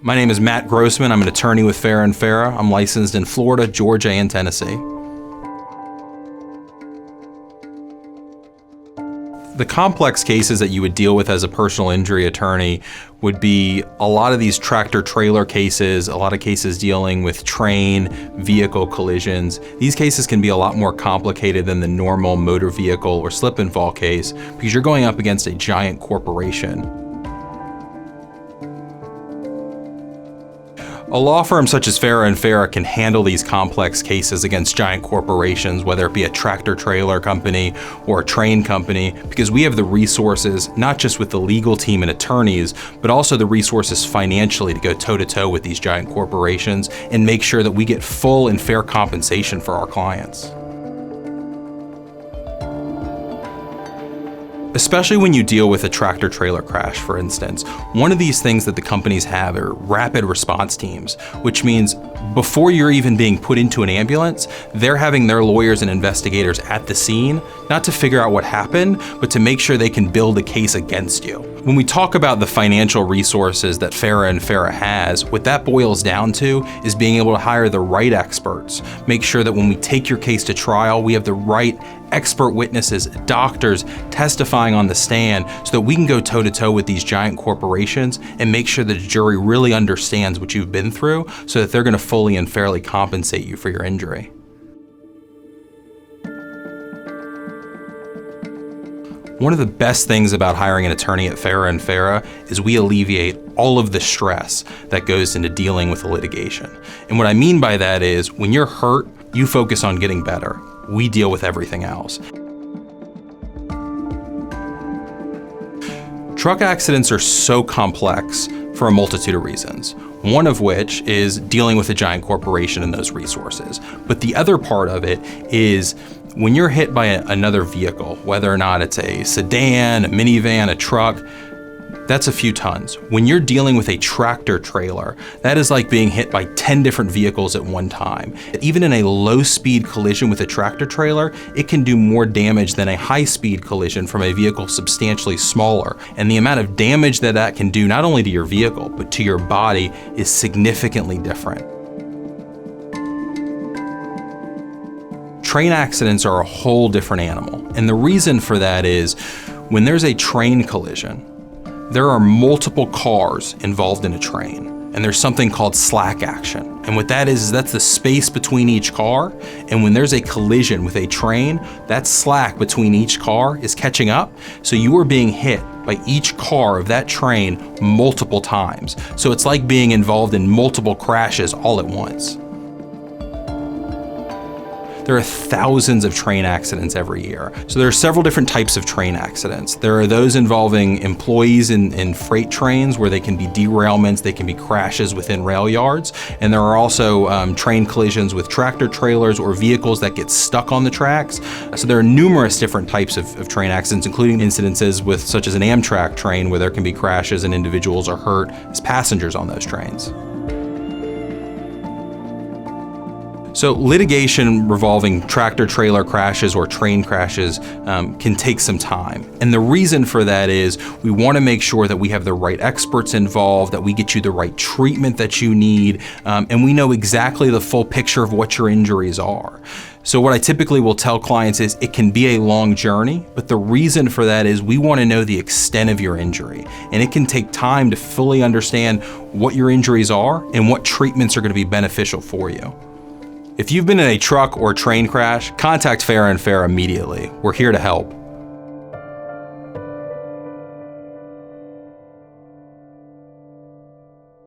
My name is Matt Grossman. I'm an attorney with Farah Farah. I'm licensed in Florida, Georgia, and Tennessee. The complex cases that you would deal with as a personal injury attorney would be a lot of these tractor trailer cases, a lot of cases dealing with train vehicle collisions. These cases can be a lot more complicated than the normal motor vehicle or slip and fall case because you're going up against a giant corporation. A law firm such as Farah Farah can handle these complex cases against giant corporations, whether it be a tractor trailer company or a train company, because we have the resources, not just with the legal team and attorneys, but also the resources financially to go toe-to-toe with these giant corporations and make sure that we get full and fair compensation for our clients. Especially when you deal with a tractor trailer crash, for instance, one of these things that the companies have are rapid response teams, which means before you're even being put into an ambulance, they're having their lawyers and investigators at the scene, not to figure out what happened, but to make sure they can build a case against you. When we talk about the financial resources that Farah Farah has, what that boils down to is being able to hire the right experts, make sure that when we take your case to trial, we have the right expert witnesses, doctors testifying on the stand so that we can go toe-to-toe with these giant corporations and make sure that the jury really understands what you've been through so that they're going to fully and fairly compensate you for your injury. One of the best things about hiring an attorney at Farah Farah is we alleviate all of the stress that goes into dealing with the litigation. And what I mean by that is when you're hurt, you focus on getting better. We deal with everything else. Truck accidents are so complex for a multitude of reasons. One of which is dealing with a giant corporation and those resources. But the other part of it is when you're hit by another vehicle, whether or not it's a sedan, a minivan, a truck, that's a few tons. When you're dealing with a tractor trailer, that is like being hit by 10 different vehicles at one time. Even in a low-speed collision with a tractor trailer, it can do more damage than a high-speed collision from a vehicle substantially smaller. And the amount of damage that that can do not only to your vehicle, but to your body is significantly different. Train accidents are a whole different animal. And the reason for that is when there's a train collision, there are multiple cars involved in a train, and there's something called slack action. And what that is that's the space between each car, and when there's a collision with a train, that slack between each car is catching up, so you are being hit by each car of that train multiple times. So it's like being involved in multiple crashes all at once. There are thousands of train accidents every year. So there are several different types of train accidents. There are those involving employees in freight trains where they can be derailments, they can be crashes within rail yards. And there are also train collisions with tractor trailers or vehicles that get stuck on the tracks. So there are numerous different types of train accidents, including incidences with such as an Amtrak train where there can be crashes and individuals are hurt as passengers on those trains. So litigation revolving tractor trailer crashes or train crashes can take some time. And the reason for that is we want to make sure that we have the right experts involved, that we get you the right treatment that you need, and we know exactly the full picture of what your injuries are. So what I typically will tell clients is it can be a long journey, but the reason for that is we want to know the extent of your injury. And it can take time to fully understand what your injuries are and what treatments are going to be beneficial for you. If you've been in a truck or train crash, contact Farah Farah immediately. We're here to help.